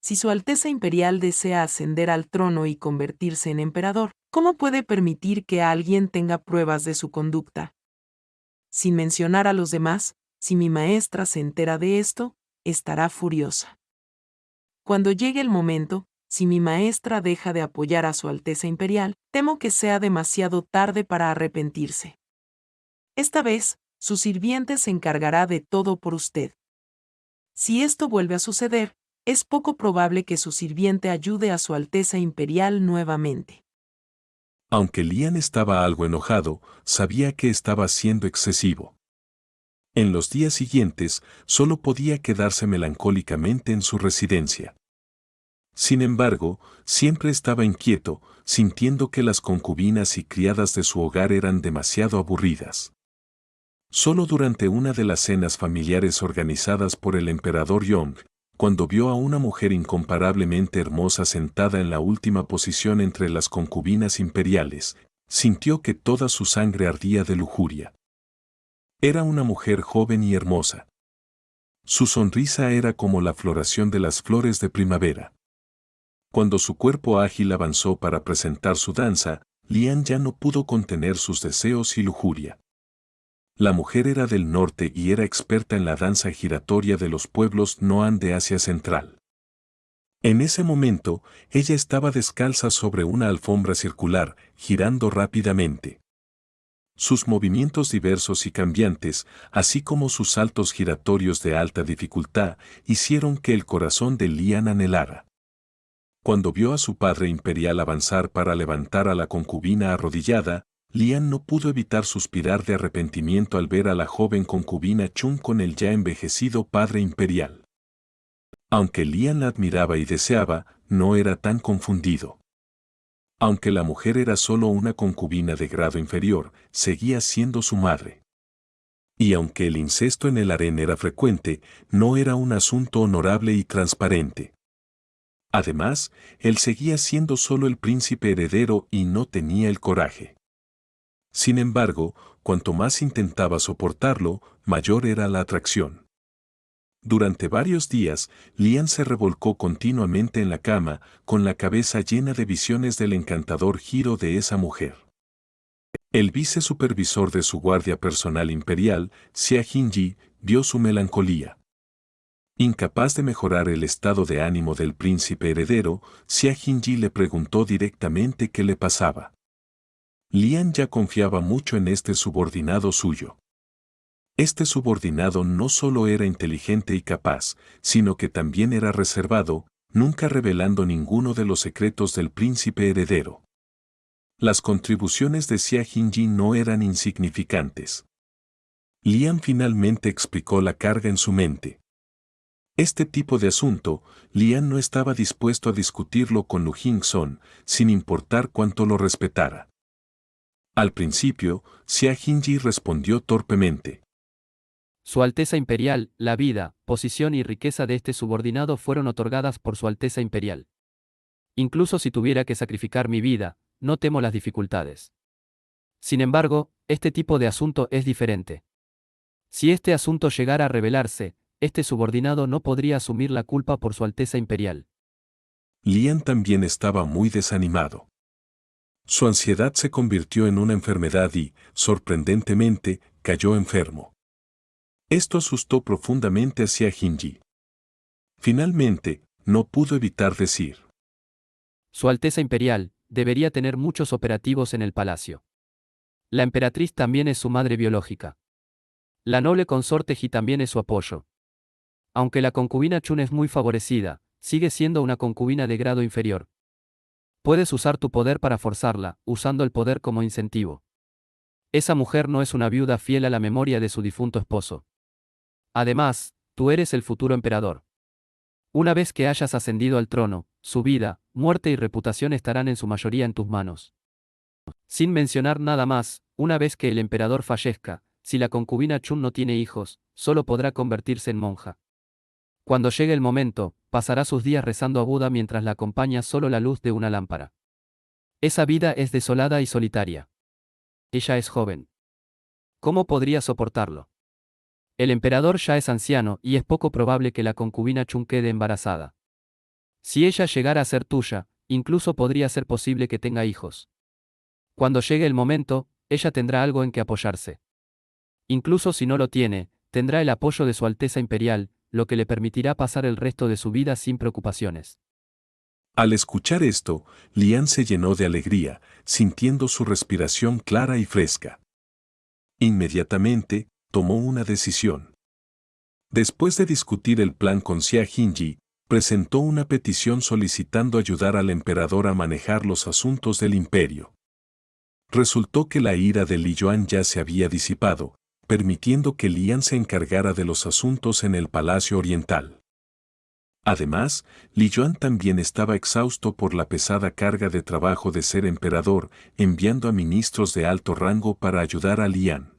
Si Su Alteza Imperial desea ascender al trono y convertirse en emperador, ¿cómo puede permitir que alguien tenga pruebas de su conducta? Sin mencionar a los demás, si mi maestra se entera de esto, estará furiosa. Cuando llegue el momento, si mi maestra deja de apoyar a Su Alteza Imperial, temo que sea demasiado tarde para arrepentirse. Esta vez, su sirviente se encargará de todo por usted. Si esto vuelve a suceder, es poco probable que su sirviente ayude a Su Alteza Imperial nuevamente. Aunque Lian estaba algo enojado, sabía que estaba siendo excesivo. En los días siguientes, solo podía quedarse melancólicamente en su residencia. Sin embargo, siempre estaba inquieto, sintiendo que las concubinas y criadas de su hogar eran demasiado aburridas. Solo durante una de las cenas familiares organizadas por el emperador Yong, cuando vio a una mujer incomparablemente hermosa sentada en la última posición entre las concubinas imperiales, sintió que toda su sangre ardía de lujuria. Era una mujer joven y hermosa. Su sonrisa era como la floración de las flores de primavera. Cuando su cuerpo ágil avanzó para presentar su danza, Lian ya no pudo contener sus deseos y lujuria. La mujer era del norte y era experta en la danza giratoria de los pueblos Noan de Asia Central. En ese momento, ella estaba descalza sobre una alfombra circular, girando rápidamente. Sus movimientos diversos y cambiantes, así como sus saltos giratorios de alta dificultad, hicieron que el corazón de Lian anhelara. Cuando vio a su padre imperial avanzar para levantar a la concubina arrodillada, Lian no pudo evitar suspirar de arrepentimiento al ver a la joven concubina Chun con el ya envejecido padre imperial. Aunque Lian la admiraba y deseaba, no era tan confundido. Aunque la mujer era solo una concubina de grado inferior, seguía siendo su madre. Y aunque el incesto en el harén era frecuente, no era un asunto honorable y transparente. Además, él seguía siendo solo el príncipe heredero y no tenía el coraje. Sin embargo, cuanto más intentaba soportarlo, mayor era la atracción. Durante varios días, Lian se revolcó continuamente en la cama, con la cabeza llena de visiones del encantador giro de esa mujer. El vicesupervisor de su guardia personal imperial, Xia Jinji, vio su melancolía. Incapaz de mejorar el estado de ánimo del príncipe heredero, Xia Jinji le preguntó directamente qué le pasaba. Lian ya confiaba mucho en este subordinado suyo. Este subordinado no solo era inteligente y capaz, sino que también era reservado, nunca revelando ninguno de los secretos del príncipe heredero. Las contribuciones de Xia Jinji no eran insignificantes. Lian finalmente explicó la carga en su mente. Este tipo de asunto, Lian no estaba dispuesto a discutirlo con Lu Jingzong, sin importar cuánto lo respetara. Al principio, Xia Jinji respondió torpemente. Su Alteza Imperial, la vida, posición y riqueza de este subordinado fueron otorgadas por Su Alteza Imperial. Incluso si tuviera que sacrificar mi vida, no temo las dificultades. Sin embargo, este tipo de asunto es diferente. Si este asunto llegara a revelarse, este subordinado no podría asumir la culpa por Su Alteza Imperial. Lian también estaba muy desanimado. Su ansiedad se convirtió en una enfermedad y, sorprendentemente, cayó enfermo. Esto asustó profundamente a Xia Jinji. Finalmente, no pudo evitar decir. Su Alteza Imperial debería tener muchos operativos en el palacio. La emperatriz también es su madre biológica. La noble consorte Ji también es su apoyo. Aunque la concubina Chun es muy favorecida, sigue siendo una concubina de grado inferior. Puedes usar tu poder para forzarla, usando el poder como incentivo. Esa mujer no es una viuda fiel a la memoria de su difunto esposo. Además, tú eres el futuro emperador. Una vez que hayas ascendido al trono, su vida, muerte y reputación estarán en su mayoría en tus manos. Sin mencionar nada más, una vez que el emperador fallezca, si la concubina Chun no tiene hijos, solo podrá convertirse en monja. Cuando llegue el momento, pasará sus días rezando a Buda mientras la acompaña solo la luz de una lámpara. Esa vida es desolada y solitaria. Ella es joven. ¿Cómo podría soportarlo? El emperador ya es anciano y es poco probable que la concubina Chun quede embarazada. Si ella llegara a ser tuya, incluso podría ser posible que tenga hijos. Cuando llegue el momento, ella tendrá algo en que apoyarse. Incluso si no lo tiene, tendrá el apoyo de Su Alteza Imperial, lo que le permitirá pasar el resto de su vida sin preocupaciones. Al escuchar esto, Lian se llenó de alegría, sintiendo su respiración clara y fresca. Inmediatamente, tomó una decisión. Después de discutir el plan con Xia Jinji, presentó una petición solicitando ayudar al emperador a manejar los asuntos del imperio. Resultó que la ira de Li Yuan ya se había disipado, permitiendo que Lian se encargara de los asuntos en el Palacio Oriental. Además, Li Yuan también estaba exhausto por la pesada carga de trabajo de ser emperador, enviando a ministros de alto rango para ayudar a Lian.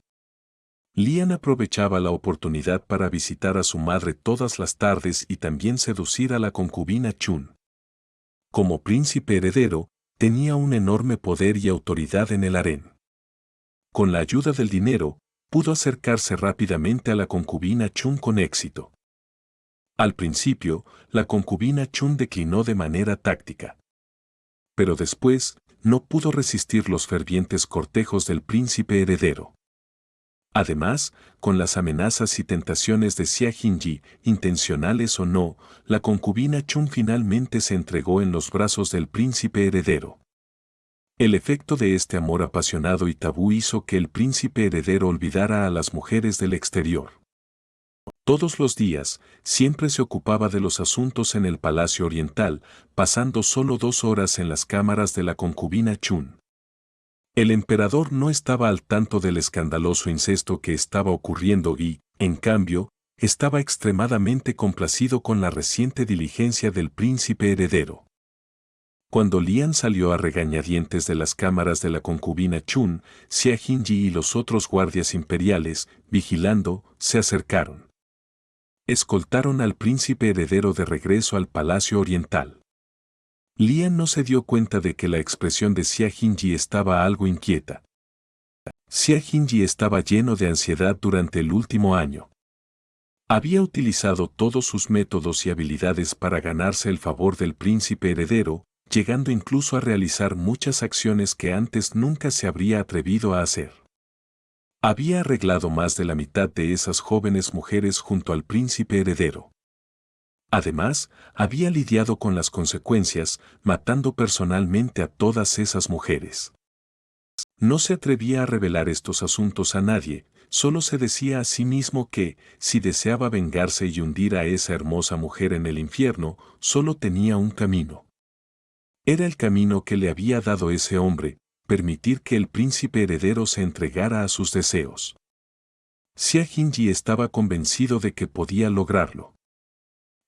Lian aprovechaba la oportunidad para visitar a su madre todas las tardes y también seducir a la concubina Chun. Como príncipe heredero, tenía un enorme poder y autoridad en el harén. Con la ayuda del dinero, pudo acercarse rápidamente a la concubina Chun con éxito. Al principio, la concubina Chun declinó de manera táctica. Pero después, no pudo resistir los fervientes cortejos del príncipe heredero. Además, con las amenazas y tentaciones de Xia Jinji, intencionales o no, la concubina Chun finalmente se entregó en los brazos del príncipe heredero. El efecto de este amor apasionado y tabú hizo que el príncipe heredero olvidara a las mujeres del exterior. Todos los días, siempre se ocupaba de los asuntos en el Palacio Oriental, pasando solo 2 horas en las cámaras de la concubina Chun. El emperador no estaba al tanto del escandaloso incesto que estaba ocurriendo y, en cambio, estaba extremadamente complacido con la reciente diligencia del príncipe heredero. Cuando Lian salió a regañadientes de las cámaras de la concubina Chun, Xia Jinji y los otros guardias imperiales, vigilando, se acercaron. Escoltaron al príncipe heredero de regreso al Palacio Oriental. Lian no se dio cuenta de que la expresión de Xia Jinji estaba algo inquieta. Xia Jinji estaba lleno de ansiedad durante el último año. Había utilizado todos sus métodos y habilidades para ganarse el favor del príncipe heredero, llegando incluso a realizar muchas acciones que antes nunca se habría atrevido a hacer. Había arreglado más de la mitad de esas jóvenes mujeres junto al príncipe heredero. Además, había lidiado con las consecuencias, matando personalmente a todas esas mujeres. No se atrevía a revelar estos asuntos a nadie, solo se decía a sí mismo que, si deseaba vengarse y hundir a esa hermosa mujer en el infierno, solo tenía un camino. Era el camino que le había dado ese hombre, permitir que el príncipe heredero se entregara a sus deseos. Xia Jinji estaba convencido de que podía lograrlo.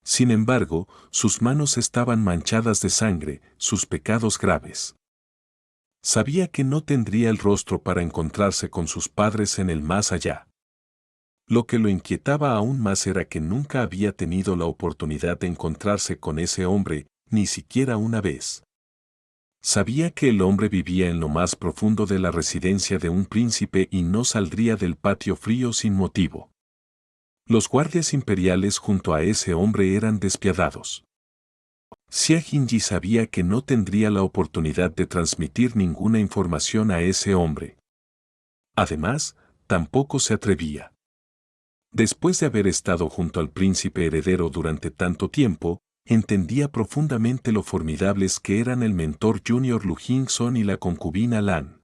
Sin embargo, sus manos estaban manchadas de sangre, sus pecados graves. Sabía que no tendría el rostro para encontrarse con sus padres en el más allá. Lo que lo inquietaba aún más era que nunca había tenido la oportunidad de encontrarse con ese hombre, ni siquiera una vez. Sabía que el hombre vivía en lo más profundo de la residencia de un príncipe y no saldría del patio frío sin motivo. Los guardias imperiales junto a ese hombre eran despiadados. Xia Jinji sabía que no tendría la oportunidad de transmitir ninguna información a ese hombre. Además, tampoco se atrevía. Después de haber estado junto al príncipe heredero durante tanto tiempo, entendía profundamente lo formidables que eran el mentor junior Lu Jingson y la concubina Lan.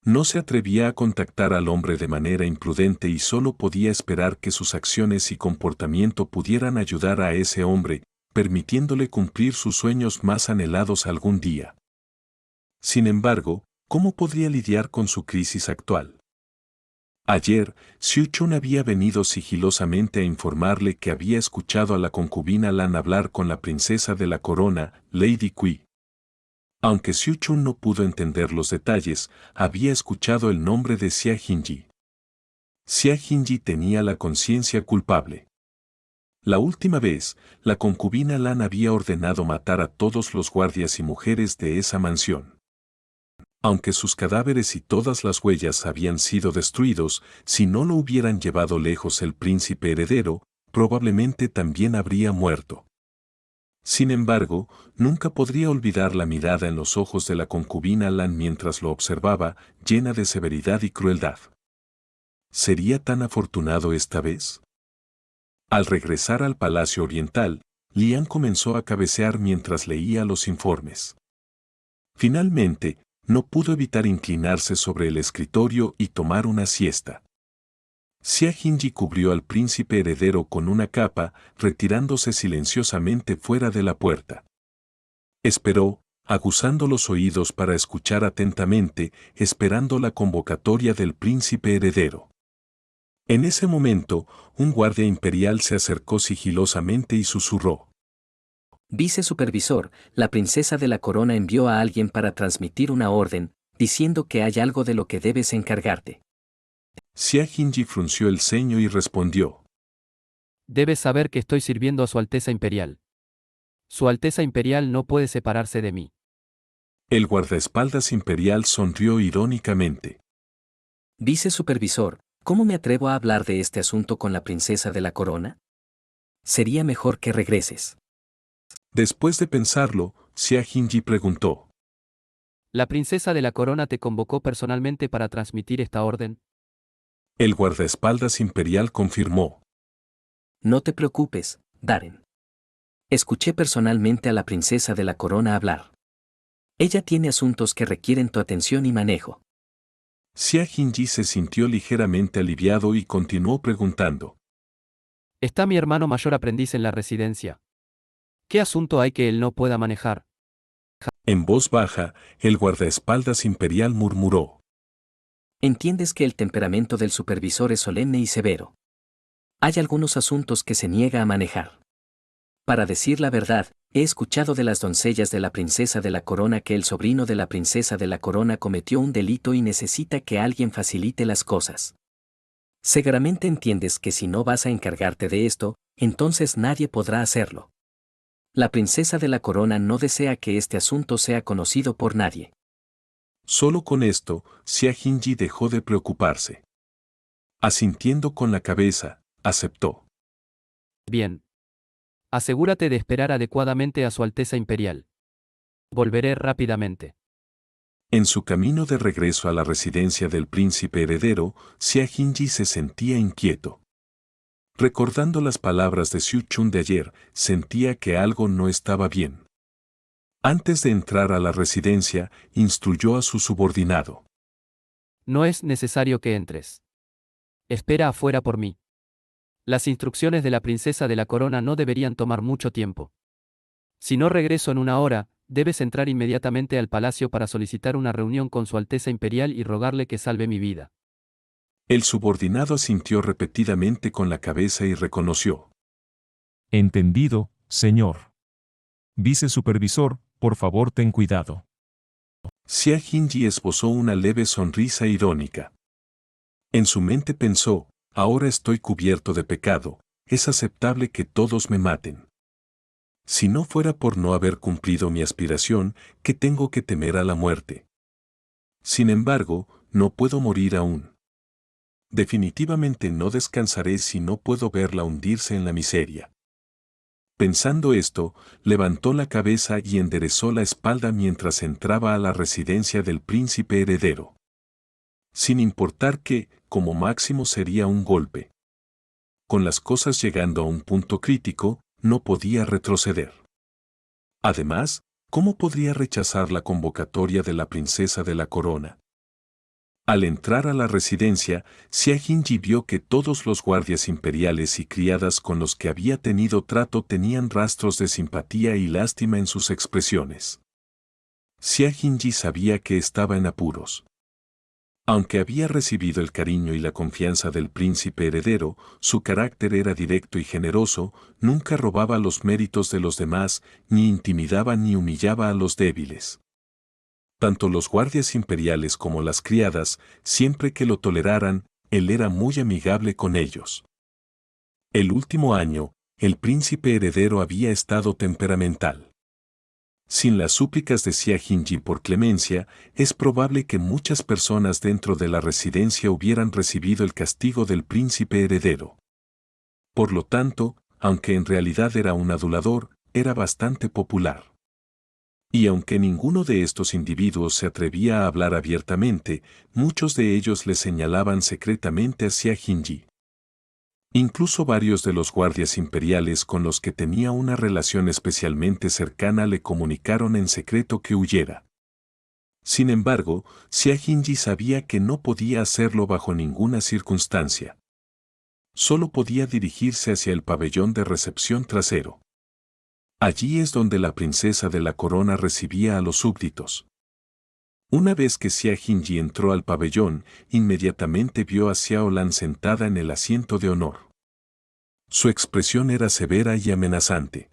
No se atrevía a contactar al hombre de manera imprudente y solo podía esperar que sus acciones y comportamiento pudieran ayudar a ese hombre, permitiéndole cumplir sus sueños más anhelados algún día. Sin embargo, ¿cómo podría lidiar con su crisis actual? Ayer, Xu Chun había venido sigilosamente a informarle que había escuchado a la concubina Lan hablar con la princesa de la corona, Lady Kui. Aunque Xu Chun no pudo entender los detalles, había escuchado el nombre de Xia Jinji. Xia Jinji tenía la conciencia culpable. La última vez, la concubina Lan había ordenado matar a todos los guardias y mujeres de esa mansión. Aunque sus cadáveres y todas las huellas habían sido destruidos, si no lo hubieran llevado lejos el príncipe heredero, probablemente también habría muerto. Sin embargo, nunca podría olvidar la mirada en los ojos de la concubina Lan mientras lo observaba, llena de severidad y crueldad. ¿Sería tan afortunado esta vez? Al regresar al Palacio Oriental, Lian comenzó a cabecear mientras leía los informes. Finalmente, no pudo evitar inclinarse sobre el escritorio y tomar una siesta. Xia Jinji cubrió al príncipe heredero con una capa, retirándose silenciosamente fuera de la puerta. Esperó, aguzando los oídos para escuchar atentamente, esperando la convocatoria del príncipe heredero. En ese momento, un guardia imperial se acercó sigilosamente y susurró. Vicesupervisor, la princesa de la corona envió a alguien para transmitir una orden, diciendo que hay algo de lo que debes encargarte. Xia Jinji frunció el ceño y respondió. Debes saber que estoy sirviendo a Su Alteza Imperial. Su Alteza Imperial no puede separarse de mí. El guardaespaldas imperial sonrió irónicamente. Vicesupervisor, ¿cómo me atrevo a hablar de este asunto con la princesa de la corona? Sería mejor que regreses. Después de pensarlo, Xia Jinji preguntó. ¿La princesa de la corona te convocó personalmente para transmitir esta orden? El guardaespaldas imperial confirmó. No te preocupes, Darren. Escuché personalmente a la princesa de la corona hablar. Ella tiene asuntos que requieren tu atención y manejo. Xia Jinji se sintió ligeramente aliviado y continuó preguntando. Está mi hermano mayor aprendiz en la residencia. ¿Qué asunto hay que él no pueda manejar? En voz baja, el guardaespaldas imperial murmuró. Entiendes que el temperamento del supervisor es solemne y severo. Hay algunos asuntos que se niega a manejar. Para decir la verdad, he escuchado de las doncellas de la princesa de la corona que el sobrino de la princesa de la corona cometió un delito y necesita que alguien facilite las cosas. Seguramente entiendes que si no vas a encargarte de esto, entonces nadie podrá hacerlo. La princesa de la corona no desea que este asunto sea conocido por nadie. Solo con esto, Xia Jinji dejó de preocuparse. Asintiendo con la cabeza, aceptó. Bien. Asegúrate de esperar adecuadamente a Su Alteza Imperial. Volveré rápidamente. En su camino de regreso a la residencia del príncipe heredero, Xia Jinji se sentía inquieto. Recordando las palabras de Xu Chun de ayer, sentía que algo no estaba bien. Antes de entrar a la residencia, instruyó a su subordinado. No es necesario que entres. Espera afuera por mí. Las instrucciones de la princesa de la corona no deberían tomar mucho tiempo. Si no regreso en una hora, debes entrar inmediatamente al palacio para solicitar una reunión con Su Alteza Imperial y rogarle que salve mi vida. El subordinado asintió repetidamente con la cabeza y reconoció. Entendido, señor. Vicesupervisor, por favor ten cuidado. Xia Jinji esbozó una leve sonrisa irónica. En su mente pensó, ahora estoy cubierto de pecado, es aceptable que todos me maten. Si no fuera por no haber cumplido mi aspiración, ¿qué tengo que temer a la muerte? Sin embargo, no puedo morir aún. Definitivamente no descansaré si no puedo verla hundirse en la miseria. Pensando esto, levantó la cabeza y enderezó la espalda mientras entraba a la residencia del príncipe heredero. Sin importar que, como máximo sería un golpe. Con las cosas llegando a un punto crítico, no podía retroceder. Además, ¿cómo podría rechazar la convocatoria de la princesa de la corona? Al entrar a la residencia, Xia Jinji vio que todos los guardias imperiales y criadas con los que había tenido trato tenían rastros de simpatía y lástima en sus expresiones. Xia Jinji sabía que estaba en apuros. Aunque había recibido el cariño y la confianza del príncipe heredero, su carácter era directo y generoso, nunca robaba los méritos de los demás, ni intimidaba ni humillaba a los débiles. Tanto los guardias imperiales como las criadas, siempre que lo toleraran, él era muy amigable con ellos. El último año, el príncipe heredero había estado temperamental. Sin las súplicas de Xia Jinji por clemencia, es probable que muchas personas dentro de la residencia hubieran recibido el castigo del príncipe heredero. Por lo tanto, aunque en realidad era un adulador, era bastante popular. Y aunque ninguno de estos individuos se atrevía a hablar abiertamente, muchos de ellos le señalaban secretamente a Xia Jinji. Incluso varios de los guardias imperiales con los que tenía una relación especialmente cercana le comunicaron en secreto que huyera. Sin embargo, Xia Jinji sabía que no podía hacerlo bajo ninguna circunstancia. Solo podía dirigirse hacia el pabellón de recepción trasero. Allí es donde la princesa de la corona recibía a los súbditos. Una vez que Xia Jinji entró al pabellón, inmediatamente vio a Xiao Lan sentada en el asiento de honor. Su expresión era severa y amenazante.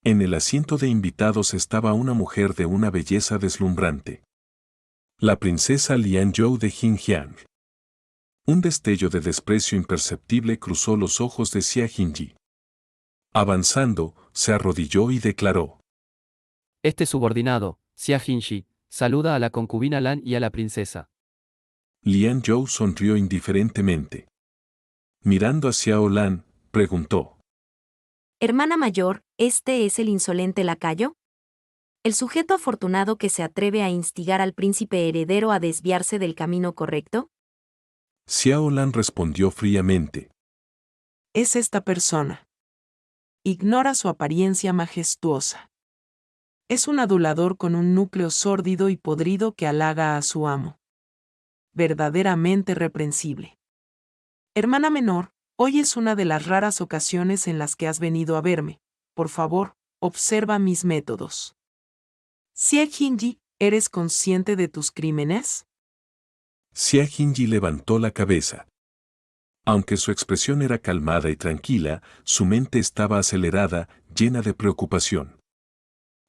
En el asiento de invitados estaba una mujer de una belleza deslumbrante. La princesa Lianzhou de Jinjiang. Un destello de desprecio imperceptible cruzó los ojos de Xia Jinji. Avanzando, se arrodilló y declaró: Este subordinado, Xia Jinji, saluda a la concubina Lan y a la princesa. Lianzhou sonrió indiferentemente. Mirando a Xiao Lan, preguntó: Hermana mayor, ¿este es el insolente lacayo? ¿El sujeto afortunado que se atreve a instigar al príncipe heredero a desviarse del camino correcto? Xiao Lan respondió fríamente: Es esta persona. Ignora su apariencia majestuosa. Es un adulador con un núcleo sórdido y podrido que halaga a su amo. Verdaderamente reprensible. Hermana menor, hoy es una de las raras ocasiones en las que has venido a verme. Por favor, observa mis métodos. Xia Jinji, ¿eres consciente de tus crímenes? Xia Jinji levantó la cabeza. Aunque su expresión era calmada y tranquila, su mente estaba acelerada, llena de preocupación.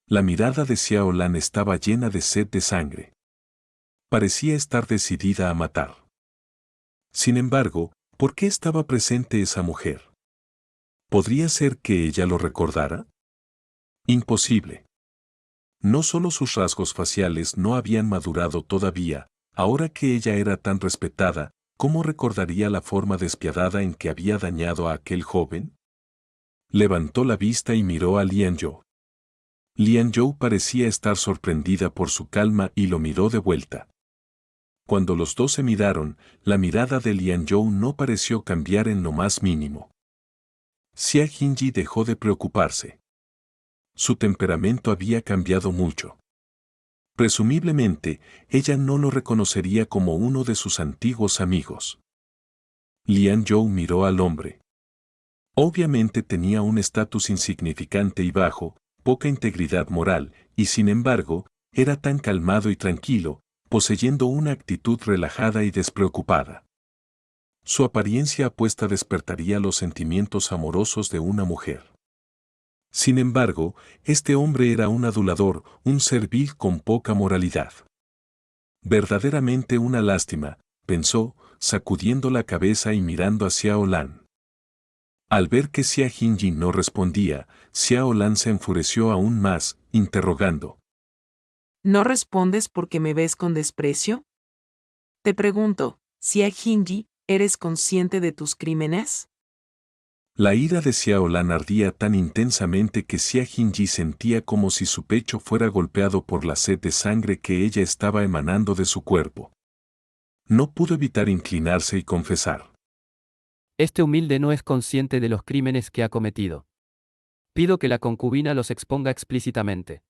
La mirada de Xiao Lan estaba llena de sed de sangre. Parecía estar decidida a matar. Sin embargo, ¿por qué estaba presente esa mujer? ¿Podría ser que ella lo recordara? Imposible. No solo sus rasgos faciales no habían madurado todavía, ahora que ella era tan respetada, ¿cómo recordaría la forma despiadada en que había dañado a aquel joven? Levantó la vista y miró a Lianzhou. Lianzhou parecía estar sorprendida por su calma y lo miró de vuelta. Cuando los dos se miraron, la mirada de Lianzhou no pareció cambiar en lo más mínimo. Xia Jinji dejó de preocuparse. Su temperamento había cambiado mucho. Presumiblemente, ella no lo reconocería como uno de sus antiguos amigos. Lianzhou miró al hombre. Obviamente tenía un estatus insignificante y bajo, poca integridad moral, y sin embargo, era tan calmado y tranquilo, poseyendo una actitud relajada y despreocupada. Su apariencia apuesta despertaría los sentimientos amorosos de una mujer. Sin embargo, este hombre era un adulador, un servil con poca moralidad. Verdaderamente una lástima, pensó, sacudiendo la cabeza y mirando a Xiao Lan. Al ver que Xia Jinji no respondía, Xiao Lan se enfureció aún más, interrogando: ¿No respondes porque me ves con desprecio? Te pregunto, Xia Jinji, ¿eres consciente de tus crímenes? La ira de Xiao Lan ardía tan intensamente que Xia Jinji sentía como si su pecho fuera golpeado por la sed de sangre que ella estaba emanando de su cuerpo. No pudo evitar inclinarse y confesar: Este humilde no es consciente de los crímenes que ha cometido. Pido que la concubina los exponga explícitamente.